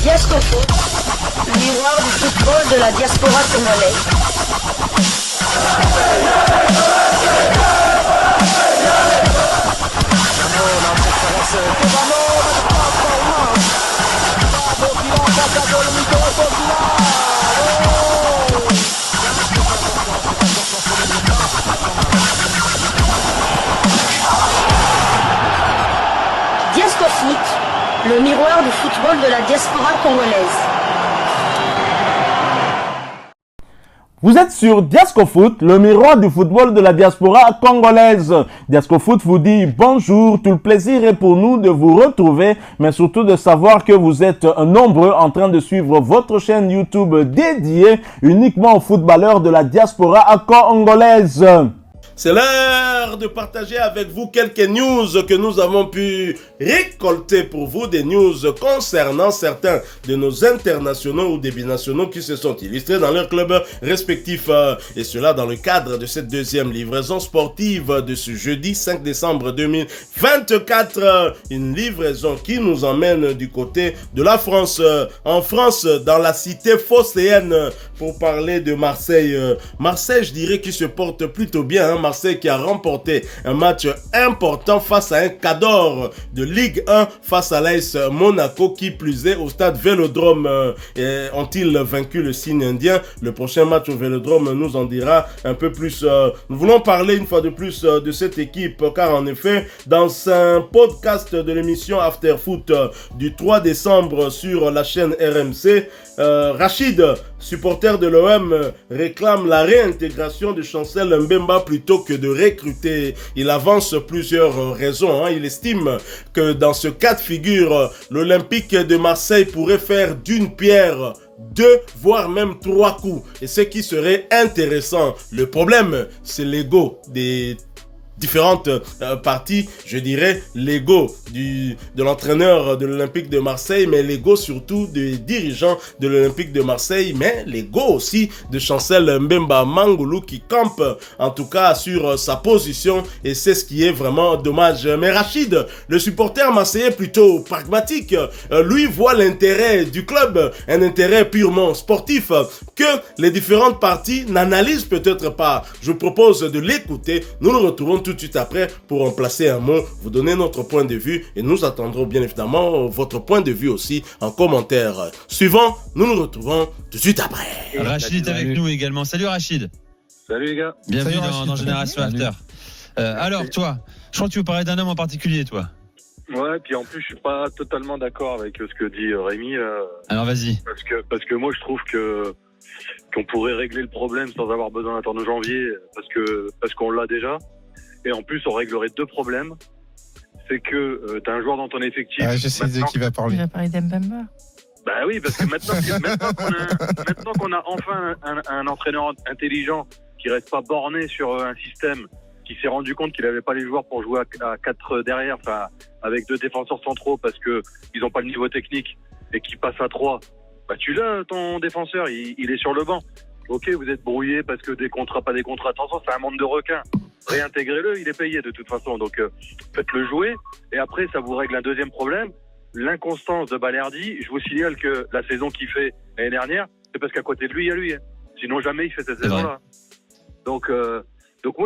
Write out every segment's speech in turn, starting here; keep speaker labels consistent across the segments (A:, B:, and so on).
A: Diascofoot, le miroir du football de la diaspora congolaise. Diascofoot, le miroir du football de la diaspora congolaise.
B: Vous êtes sur Diascofoot, le miroir du football de la diaspora congolaise. Diascofoot vous dit bonjour, tout le plaisir est pour nous de vous retrouver, mais surtout de savoir que vous êtes nombreux en train de suivre votre chaîne YouTube dédiée uniquement aux footballeurs de la diaspora congolaise. C'est l'heure de partager avec vous quelques news que nous avons pu récolter pour vous, des news concernant certains de nos internationaux ou des binationaux qui se sont illustrés dans leurs clubs respectifs. Et cela dans le cadre de cette deuxième livraison sportive de ce jeudi 5 décembre 2024. Une livraison qui nous emmène du côté de la France. En France, dans la cité phocéenne, pour parler de Marseille. Marseille, je dirais qu'il se porte plutôt bien, hein. Marseille qui a remporté un match important face à un cador de Ligue 1 face à l'AS Monaco, qui plus est au stade Vélodrome. Ont-ils vaincu le signe indien? Le prochain match au Vélodrome nous en dira un peu plus. Nous voulons parler une fois de plus de cette équipe, car en effet, dans un podcast de l'émission After Foot du 3 décembre sur la chaîne RMC, Rachid, supporter de l'OM, réclame la réintégration de Chancel Mbemba plutôt que de recruter. Il avance plusieurs raisons. Il estime que dans ce cas de figure, l'Olympique de Marseille pourrait faire d'une pierre 2, voire même 3 coups. Et ce qui serait intéressant. Le problème, c'est l'ego des différentes parties, je dirais l'ego de l'entraîneur de l'Olympique de Marseille, mais l'ego surtout des dirigeants de l'Olympique de Marseille, mais l'ego aussi de Chancel Mbemba Mangulu qui campe en tout cas sur sa position, et c'est ce qui est vraiment dommage. Mais Rachid, le supporter marseillais plutôt pragmatique, lui voit l'intérêt du club, un intérêt purement sportif que les différentes parties n'analysent peut-être pas. Je propose de l'écouter. Nous nous retrouvons tout de suite après pour en placer un mot, vous donner notre point de vue, et nous attendrons bien évidemment votre point de vue aussi en commentaire. Suivant, nous nous retrouvons tout de suite après.
C: Rachid est avec nous également. Salut Rachid.
D: Salut les gars.
C: Bienvenue
E: Salut Rachid,
C: dans Génération After. Alors toi, je crois que tu veux parler d'un homme en particulier, toi.
D: Ouais, puis en plus je suis pas totalement d'accord avec ce que dit Rémi.
C: Alors vas-y.
D: Parce que moi je trouve qu'on pourrait régler le problème sans avoir besoin d'attendre janvier, parce qu'on l'a déjà. Et en plus, on réglerait 2 problèmes. C'est que tu as un joueur dans ton effectif.
E: Je sais de qui va parler.
F: Il va parler d'Mbemba.
D: Bah oui, parce que maintenant qu'on a enfin un entraîneur intelligent qui reste pas borné sur un système, qui s'est rendu compte qu'il avait pas les joueurs pour jouer à 4 derrière, enfin avec 2 défenseurs centraux parce que ils ont pas le niveau technique, et qui passe à 3. Bah tu l'as, ton défenseur, il est sur le banc. Ok, vous êtes brouillé parce que des contrats, pas des contrats. Attention, c'est un monde de requins. Réintégrez-le, il est payé de toute façon. Donc, faites-le jouer. Et après, ça vous règle un deuxième problème. L'inconstance de Balerdi. Je vous signale que la saison qu'il fait l'année dernière, c'est parce qu'à côté de lui, il y a lui. Sinon, jamais il fait cette saison-là. Donc moi,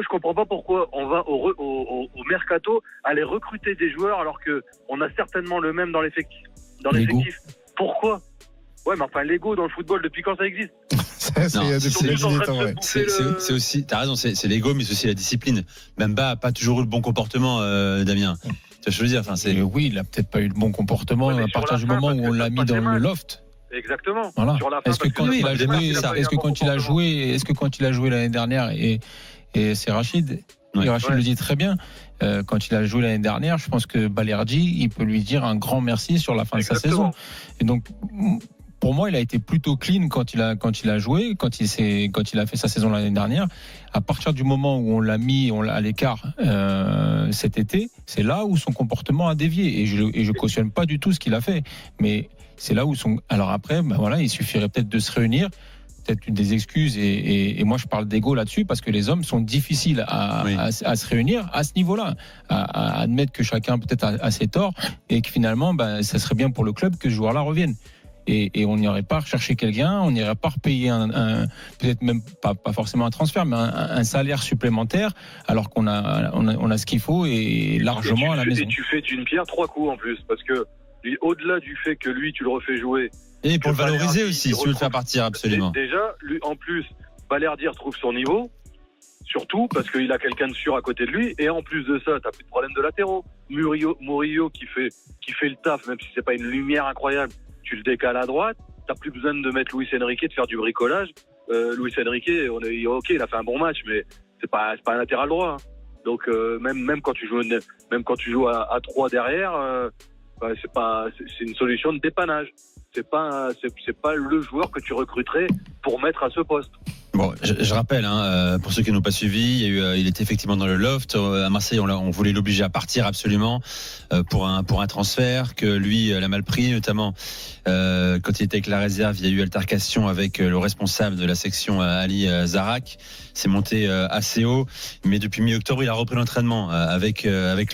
D: je comprends pas pourquoi on va au mercato aller recruter des joueurs alors que on a certainement le même dans l'effectif. Pourquoi? Ouais, mais enfin, l'ego dans le football, depuis quand ça existe?
C: C'est aussi, t'as raison, c'est l'ego, mais c'est aussi la discipline. Mbemba a pas toujours eu le bon comportement, Damien. Tu vois ce que je veux dire,
E: oui, il a peut-être pas eu le bon comportement à partir du moment où on l'a mis dans le loft.
D: Exactement.
E: Voilà. Est-ce que quand il a joué l'année dernière, et c'est Rachid, Rachid le dit très bien, quand il a joué l'année dernière, je pense que Balerdi, il peut lui dire un grand merci sur la fin de sa saison. Et donc, pour moi, il a été plutôt clean quand il a joué, quand il a fait sa saison l'année dernière. À partir du moment où on l'a mis à l'écart cet été, c'est là où son comportement a dévié. Et je cautionne pas du tout ce qu'il a fait. Mais c'est là où alors après, il suffirait peut-être de se réunir, peut-être des excuses. Et moi, je parle d'ego là-dessus parce que les hommes sont difficiles à se réunir à ce niveau-là, à admettre que chacun peut-être a ses torts et que finalement, ça serait bien pour le club que ce joueur-là revienne. et on n'irait pas rechercher quelqu'un, on n'irait pas repayer peut-être même pas forcément un transfert, mais un salaire supplémentaire, alors qu'on a ce qu'il faut et largement à la maison.
D: Et tu fais d'une pierre 3 coups en plus, parce que au-delà du fait que lui, tu le refais jouer.
C: Et pour le valoriser aussi, si tu veux le faire partir, absolument.
D: Déjà, lui, en plus, Balerdi retrouve son niveau, surtout parce qu'il a quelqu'un de sûr à côté de lui, et en plus de ça, t'as plus de problème de latéraux. Murillo qui fait le taf, même si c'est pas une lumière incroyable, tu le décales à droite, t'as plus besoin de mettre Luis Enrique, de faire du bricolage. Luis Enrique, ok, il a fait un bon match, mais c'est pas un latéral droit. Hein. Donc même quand tu joues à 3 derrière, c'est une solution de dépannage. C'est pas le joueur que tu recruterais pour mettre à ce poste.
C: Bon, je rappelle, pour ceux qui n'ont pas suivi, il était effectivement dans le loft à Marseille. On voulait l'obliger à partir absolument pour un transfert que lui l'a mal pris, notamment quand il était avec la réserve. Il y a eu altercation avec le responsable de la section Ali Zarak. C'est monté assez haut, mais depuis mi-octobre, il a repris l'entraînement avec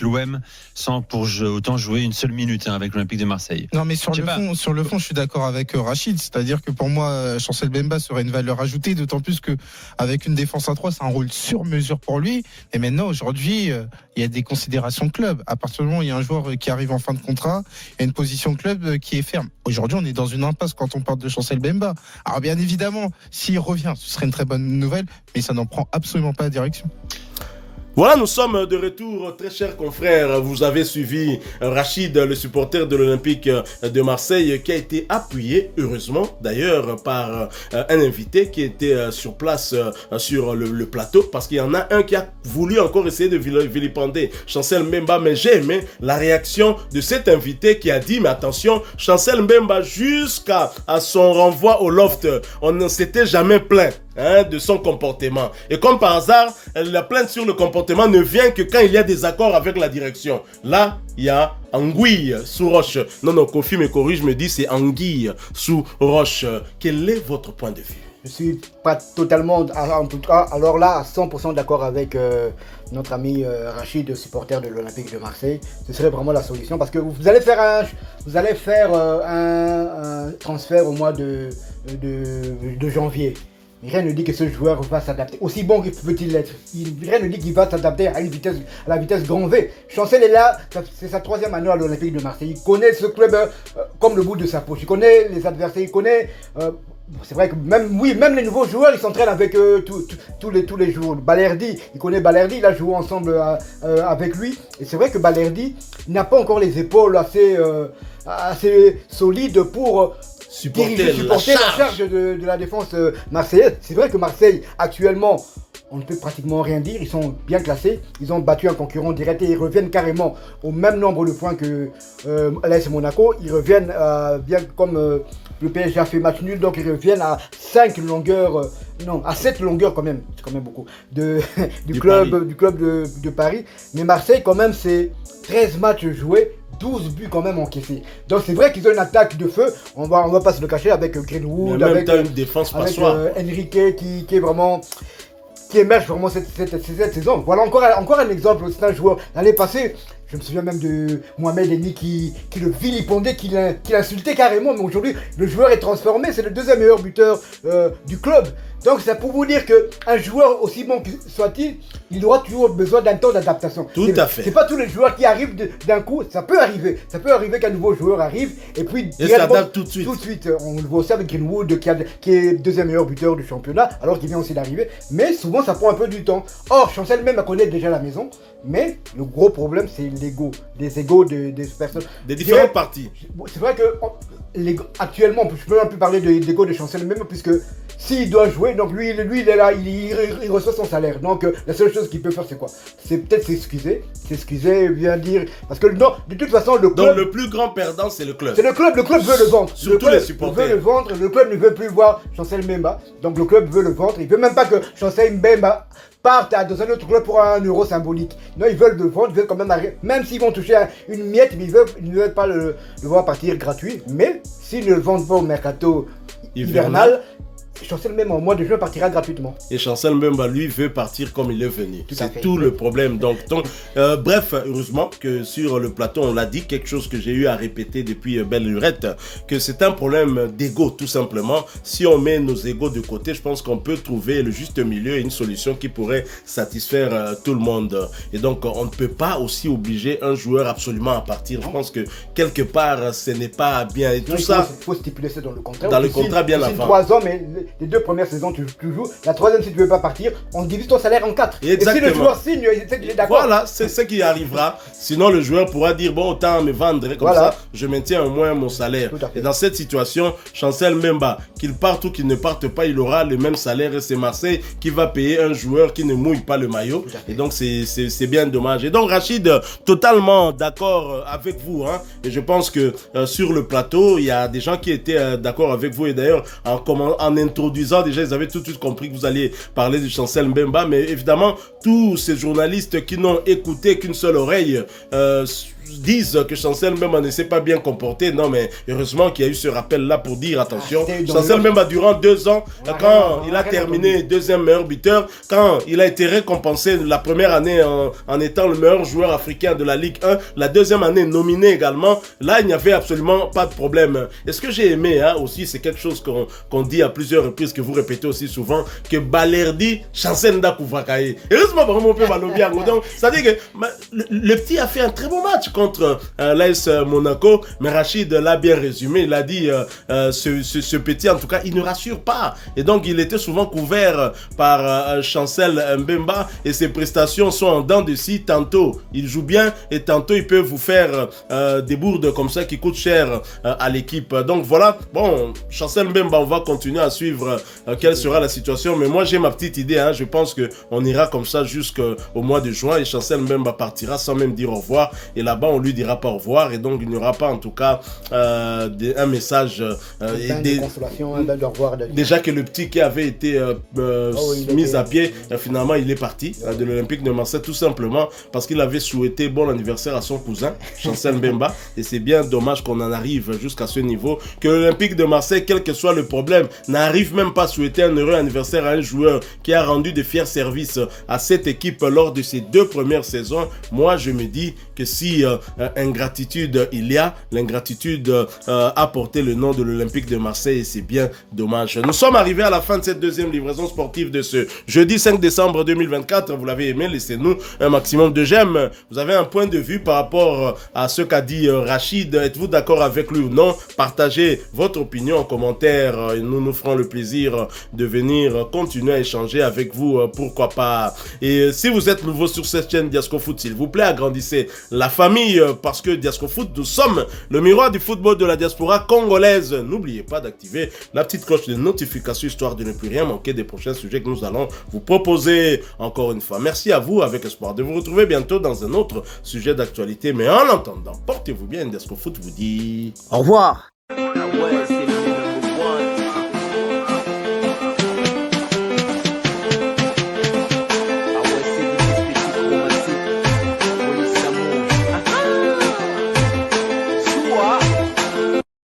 C: l'OM sans pour autant jouer une seule minute avec l'Olympique de Marseille.
F: Non, mais sur le fond, je suis d'accord avec Rachid. C'est-à-dire que pour moi, Chancel Mbemba serait une valeur ajoutée, d'autant plus que avec une défense à 3, c'est un rôle sur mesure pour lui. Et maintenant, aujourd'hui, il y a des considérations club. À partir du moment où il y a un joueur qui arrive en fin de contrat, il y a une position club qui est ferme. Aujourd'hui, on est dans une impasse quand on parle de Chancel Mbemba. Alors bien évidemment, s'il revient, ce serait une très bonne nouvelle, mais ça n'en prend absolument pas la direction.
B: Voilà, nous sommes de retour, très chers confrères. Vous avez suivi Rachid, le supporter de l'Olympique de Marseille, qui a été appuyé, heureusement d'ailleurs, par un invité qui était sur place sur le plateau, parce qu'il y en a un qui a voulu encore essayer de vilipender Chancel Mbemba, mais j'ai aimé la réaction de cet invité qui a dit, mais attention, Chancel Mbemba, jusqu'à son renvoi au loft, on ne s'était jamais plaint de son comportement. Et comme par hasard, la plainte sur le comportement ne vient que quand il y a des accords avec la direction. Là, il y a anguille sous roche. Non, Kofi me corrige, me dit c'est anguille sous roche. Quel est votre point de vue?
G: Je suis pas totalement, en tout cas, alors là, à 100% d'accord avec notre ami Rachid, supporter de l'Olympique de Marseille. Ce serait vraiment la solution, parce que vous allez faire un transfert au mois de janvier. Rien ne dit que ce joueur va s'adapter. Aussi bon qu'il peut-il être. Rien ne dit qu'il va s'adapter à la vitesse grand V. Chancel est là, c'est sa 3e année à l'Olympique de Marseille. Il connaît ce club comme le bout de sa poche. Il connaît les adversaires, il connaît... c'est vrai que même les nouveaux joueurs, ils s'entraînent avec tous les jours. Balerdi, il connaît Balerdi, il a joué ensemble avec lui. Et c'est vrai que Balerdi n'a pas encore les épaules assez solides pour... supporter la charge de la défense marseillaise. C'est vrai que Marseille, actuellement, on ne peut pratiquement rien dire. Ils sont bien classés. Ils ont battu un concurrent direct et ils reviennent carrément au même nombre de points que l'AS Monaco. Ils reviennent bien comme le PSG a fait match nul. Donc ils reviennent à 7 longueurs quand même. C'est quand même beaucoup. Du club de Paris. Mais Marseille, quand même, c'est 13 matchs joués. 12 buts quand même encaissés. Donc c'est vrai qu'ils ont une attaque de feu. On va pas se le cacher avec Greenwood, avec
B: une défense passoire.
G: Enrique qui est vraiment... qui émerge vraiment cette saison. Voilà encore un exemple. C'est un joueur. L'année passée, je me souviens même de Mohamed Eni qui le vilipendait, qui l'insultait carrément. Mais aujourd'hui, le joueur est transformé. C'est le 2e meilleur buteur du club. Donc c'est pour vous dire qu'un joueur, aussi bon que soit-il, il aura toujours besoin d'un temps d'adaptation.
B: Tout à fait.
G: C'est pas tous les joueurs qui arrivent d'un coup. Ça peut arriver. Ça peut arriver qu'un nouveau joueur arrive et puis...
B: il s'adapte tout de suite.
G: Tout de suite. On le voit aussi avec Greenwood qui est 2e meilleur buteur du championnat, alors qu'il vient aussi d'arriver. Mais souvent ça prend un peu du temps. Or, Chancel même connaît déjà la maison. Mais le gros problème, c'est l'ego. Les égos des personnes.
B: Des différentes parties.
G: C'est vrai que actuellement, je peux un peu parler de l'ego de Chancel même, puisque s'il doit jouer, donc lui il est là, il reçoit son salaire. Donc la seule chose qu'il peut faire, c'est quoi? C'est peut-être s'excuser, bien dire. Parce que non, de toute façon, le club...
B: Donc le plus grand perdant, c'est le club.
G: C'est le club veut le vendre.
B: Surtout les supporters.
G: Veut le vendre, le club ne veut plus voir Chancel Mbemba. Donc le club veut le vendre. Il ne veut même pas que Chancel Mbemba parte dans un autre club pour un euro symbolique. Non, ils veulent le vendre, ils veulent quand même arriver. Même s'ils vont toucher une miette, mais ils ne veulent pas le voir partir gratuit. Mais s'ils ne le vendent pas au mercato hivernal, Chancel même en mois de juin partira gratuitement.
H: Et Chancel Mbemba, lui, veut partir comme il est venu. C'est tout le problème. Donc bref, heureusement que sur le plateau, on l'a dit, quelque chose que j'ai eu à répéter depuis belle lurette, que c'est un problème d'ego, tout simplement. Si on met nos égos de côté, je pense qu'on peut trouver le juste milieu et une solution qui pourrait satisfaire tout le monde. Et donc, on ne peut pas aussi obliger un joueur absolument à partir. Je pense que quelque part, ce n'est pas bien. Et tout ça,
G: il faut stipuler ça dans le contrat.
H: Dans le contrat, bien avant.
G: 3 ans, mais les 2 premières saisons, tu joues. La 3e, si tu ne veux pas partir, on divise ton salaire en 4.
H: Exactement.
G: Et si le joueur signe, il est d'accord.
H: Voilà, c'est ce qui arrivera. Sinon, le joueur pourra dire, bon, autant me vendre. Comme ça, je maintiens au moins mon salaire. Et dans cette situation, Chancel Mbemba, qu'il parte ou qu'il ne parte pas, il aura le même salaire. Et c'est Marseille qui va payer un joueur qui ne mouille pas le maillot. Et donc, c'est bien dommage. Et donc, Rachid, totalement d'accord avec vous. Hein. Et je pense que sur le plateau, il y a des gens qui étaient d'accord avec vous. Et d'ailleurs, en introduisant, déjà, ils avaient tout de suite compris que vous alliez parler de Chancel Mbemba. Mais évidemment, tous ces journalistes qui n'ont écouté qu'une seule oreille disent que Chancel Mbemba ne s'est pas bien comporté. Non, mais heureusement qu'il y a eu ce rappel-là pour dire attention. Chancel Mbemba, durant 2 ans, quand il a terminé 2e meilleur buteur, quand il a été récompensé la première année en étant le meilleur joueur africain de la Ligue 1, la 2e année nominé également, là, il n'y avait absolument pas de problème. Et ce que j'ai aimé aussi, c'est quelque chose qu'on dit à plusieurs reprises, que vous répétez aussi souvent, que Balerdi, Chancel Ndakouvakaye. Heureusement, vraiment, on peut bien. Donc, ça dit que le petit a fait un très bon match contre l'AS Monaco, mais Rachid l'a bien résumé, il a dit ce petit en tout cas il ne rassure pas, et donc il était souvent couvert par Chancel Mbemba, et ses prestations sont en dents de scie. Tantôt il joue bien et tantôt il peut vous faire des bourdes comme ça qui coûtent cher à l'équipe. Donc voilà, bon, Chancel Mbemba, on va continuer à suivre quelle sera la situation, mais moi j'ai ma petite idée, hein. Je pense qu'on ira comme ça jusqu'au mois de juin, et Chancel Mbemba partira sans même dire au revoir, et là-bas on lui dira pas au revoir, et donc il n'y aura pas en tout cas un message
G: de consolation, de revoir,
H: déjà que le petit qui avait été mis à pied, finalement il est parti de l'Olympique de Marseille, tout simplement parce qu'il avait souhaité bon anniversaire à son cousin Chancel Mbemba, et c'est bien dommage qu'on en arrive jusqu'à ce niveau, que l'Olympique de Marseille, quel que soit le problème, n'arrive même pas à souhaiter un heureux anniversaire à un joueur qui a rendu de fiers services à cette équipe lors de ses 2 premières saisons. Moi je me dis que si ingratitude il y a, l'ingratitude a porté le nom de l'Olympique de Marseille, et c'est bien dommage. Nous sommes arrivés à la fin de cette 2e livraison sportive de ce jeudi 5 décembre 2024. Vous l'avez aimé, laissez-nous un maximum de j'aime. Vous avez un point de vue par rapport à ce qu'a dit Rachid, êtes-vous d'accord avec lui ou non? Partagez votre opinion en commentaire, et nous nous ferons le plaisir de venir continuer à échanger avec vous, pourquoi pas. Et si vous êtes nouveau sur cette chaîne Diasco Foot, s'il vous plaît, agrandissez la famille, parce que Diasco Foot, nous sommes le miroir du football de la diaspora congolaise. N'oubliez pas d'activer la petite cloche de notification, histoire de ne plus rien manquer des prochains sujets que nous allons vous proposer. Encore une fois, merci à vous, avec espoir de vous retrouver bientôt dans un autre sujet d'actualité. Mais en attendant, portez-vous bien. Diasco Foot vous dit au revoir.